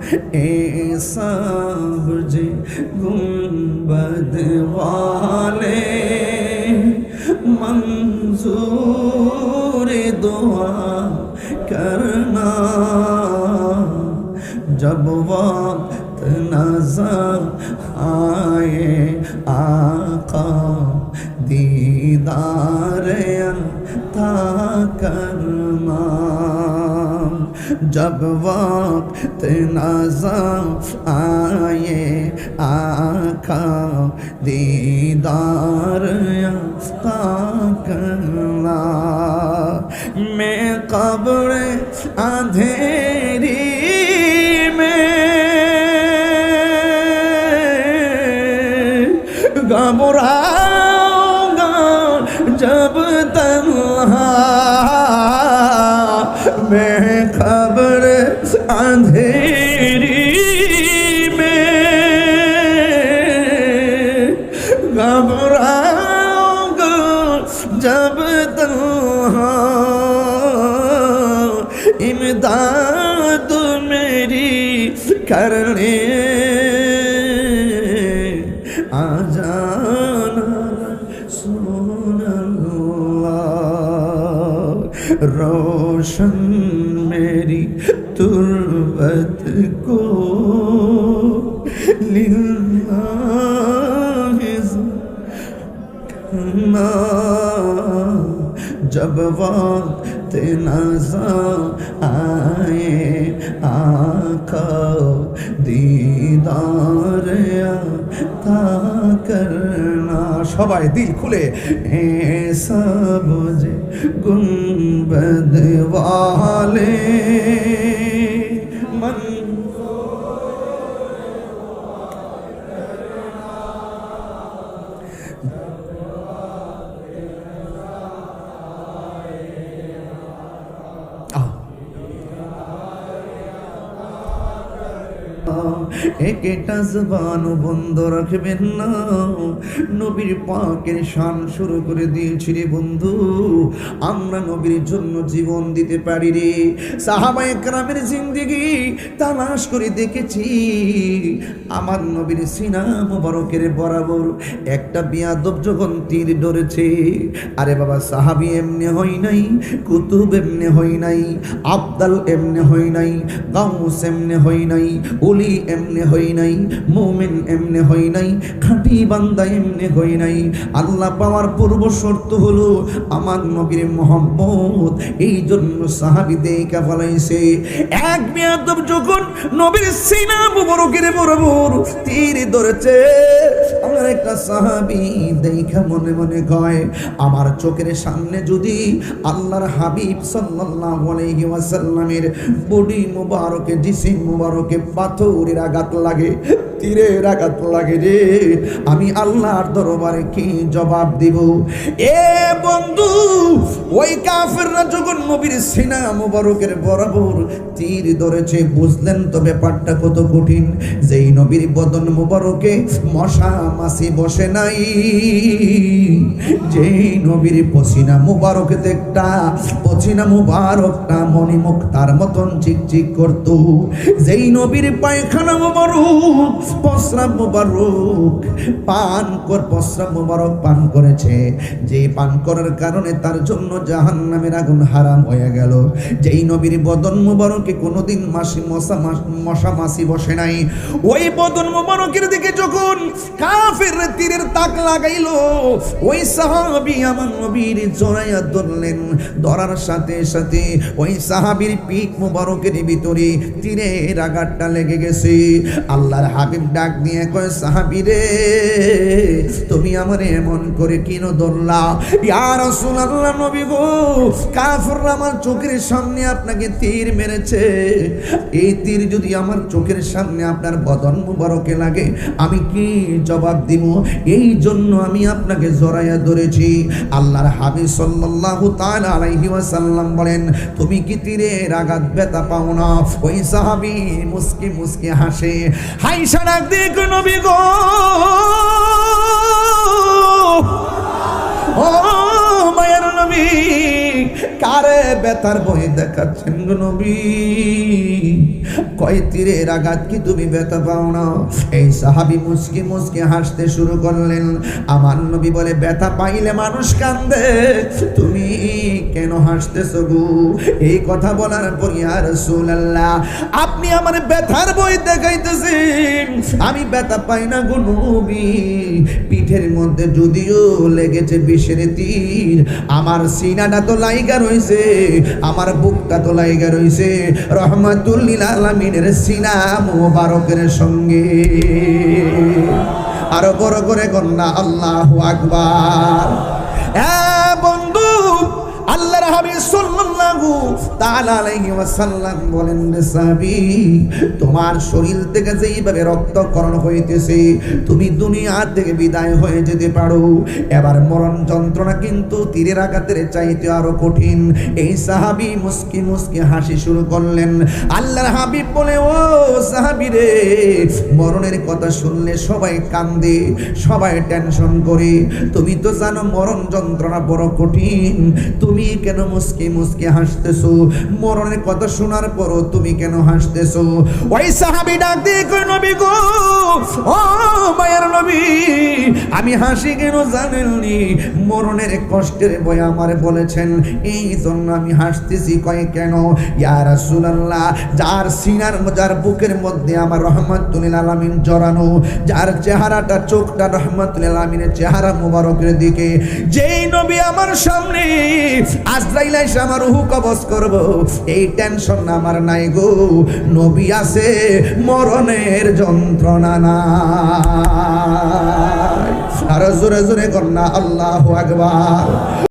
ए सब्ज़ गुंबद वाले मंजूर दुआ करना जब वक्त नज़र आए आका दीदार अता करना जब वक्त नज़र आए आका दीदार अता करना मैं कब्र अंधेरी घबराऊंगा जब तन्हा मैं खबर अंधेरी में घबराऊंगा जब तन्हा इमदाद मेरी करने आ जाना सुनल्लाह रोशन मेरी तुर्बत को लिल्लाह करना जब वक्त नज़र आए आका दीदार अता करना সবাই দিল খুলে হে সবজ গুंबद वाले मन একটা জবান বন্ধ রাখবেন না নবীর পাকের শান শুরু করে দিয়েছি রে বন্ধু আমরা নবীর জন্য জীবন দিতে পারি রে সাহাবায়ে কেরামের জিন্দেগি তালাশ করে দেখেছি আমার নবীর সিনা মুবারকের বরাবর একটা বিয়াদব যখন তীর ধরেছে আরে বাবা সাহাবী এমনি হয় নাই কুতুব এমনি হয় নাই আফদাল এমনি হয় নাই গাউস এমনি হয় নাই ওলি এমনি হয় নাই মুমিন এমনি হয় নাই খাঁটি বান্দা এমনি হয় নাই আল্লাহ পাওয়ার পূর্ব শর্ত হলো আমার নবীর মুহাম্মদ এই জন্য সাহাবী দেখা ফলাইছে এক বিয়াদব যখন নবীর সিনা মুবারকের বরাবর তীর ধরেছে আমার একটা সাহাবী দেখা মনে মনে কয় আমার চোখের সামনে যদি আল্লাহর হাবিব সাল্লাল্লাহু আলাইহি ওয়াসাল্লামের বডি মুবারকে জিসিম মুবারকে পাথরের আঘাত লাগে তীরের আঘাত লাগে রে আমি আল্লাহর দরবারে কি জবাব দিব এ বন্ধু ওই কাফেররা যখন নবীর সিনা মুবারকের বরাবর তীর ধরেছে বুঝলেন তো ব্যাপারটা কত কঠিন যেই নবীর বদন মুবারকে মশা মাছি বসে নাই যেই নবীর পসিনা মুবারকে একটা পসিনা মুবারকটা মণিমুক্তার মতন চিকচিক করত যেই নবীর পায়খানা মুবারক প্রস্রাব মুবারক প্রস্রাব মুবারক পান করেছে যে পান করার কারণে তার জন্য জাহান্নামের আগুন হারাম হয়ে গেল যেই নবীর বদন মুবারকে কোনোদিন মশা মাছি বসে নাই ওই বদন মুবারকের দিকে যখন কাফের তীরের তাক লাগাইলো ওই সাহাবী আমার নবীর জড়াইয়া ধরলেন ধরার সাথে সাথে ওই সাহাবীর পিঠ মুবারকের ভিতরে তীরের আঘাতটা লেগে গেছে আল্লাহর হাবিব ডাক দিয়ে কয় সাহাবী রে তুমি আমারে এমন করে কেন ধরলা ইয়া রাসূলুল্লাহ নবী গো কাফেররা আমার চোখের সামনে আপনাকে তীর মেরেছে এই তীর যদি আমার চোখের সামনে আপনার বদন মুবারকে লাগে আমি কি জবাব দিব এই জন্য আমি আপনাকে জড়াইয়া ধরেছি আল্লাহর হাবিব সাল্লাল্লাহু তাআলা আলাইহি ওয়াসাল্লাম বলেন তুমি কি তীরের আঘাত ব্যথা পাও না ওই সাহাবী মুস্কি মুস্কি হাসে হাইসা ডাক দিয়ে কই নবী গো ও মায়ের নবী কারে ব্যথার ভয় দেখাচ্ছেন গো নবী? কয় তীরের আঘাত কি তুমি ব্যথা পাও না? এই সাহাবী মুচকি মুচকি হাসতে শুরু করলেন। আমার নবী বলে, ব্যথা পাইলে মানুষ কান্দে, তুমি কেন হাসতেছো গো? এই কথা বলার পর ইয়া রাসূলুল্লাহ, আপনি আমার ব্যথার ভয় দেখাইতেছেন, আমি ব্যথা পাই না গো নবী। পিঠের মধ্যে যদিও লেগেছে বিষের তীর, আমার সিনাটা তো লাইগা রইছে, আমার বুকটা তো লাইগা রইছে রহমাতুল লিল আলামিনের সিনা মুবারকের সঙ্গে। আরো বড় করে কন্যা আল্লাহু আকবার। বন্ধু, আল্লাহর হাবিব সাল্লাল্লাহু তাআলা আলাইহি ওয়াসাল্লাম বলেন, রে সাহাবী, তোমার শরীর থেকে যেইভাবে রক্তক্ষরণ হইতেছে, তুমি দুনিয়া থেকে বিদায় হয়ে যেতে পারো। এবার মরণ যন্ত্রণা কিন্তু তীরের আঘাতের চাইতে আরো কঠিন। এই সাহাবী মুস্কি মুস্কি হাসি শুরু করলেন। আল্লাহর হাবিব বলে, ও সাহাবী রে, মরণের কথা শুনলে সবাই কান্দে, সবাই টেনশন করে, তুমি তো জানো মরণ যন্ত্রণা বড় কঠিন, তুমি কেন মুস্কি মুস্কি হাসতেছো? মরণের কথা শোনার পরও তুমি কেন হাসতেছো? ওই সাহাবী ডাক দিয়ে কই, নবী গো, ও মায়ের নবী, আমি হাসি কেন জানেননি? মরণের কষ্টের ভয় আমার বলেছেন, এই জন্য আমি হাসতেছি। কয় কেন? ইয়া রাসূলুল্লাহ, যার সিনার, যার বুকের মধ্যে আমার রহমাতুল লিল আলামিন জড়ানো, যার চেহারাটা, চোখটা রহমাতুল লিল আলামিনের চেহারা মুবারকের দিকে, যেই নবী আমার সামনে আজরাইল এসে আমার রূহ কবজ করব, এই টেনশন আমার নাই গো। নবী আছে, মরণের যন্ত্রণা নাই। আর জোরে জোরে কন্যা আল্লাহু আকবার।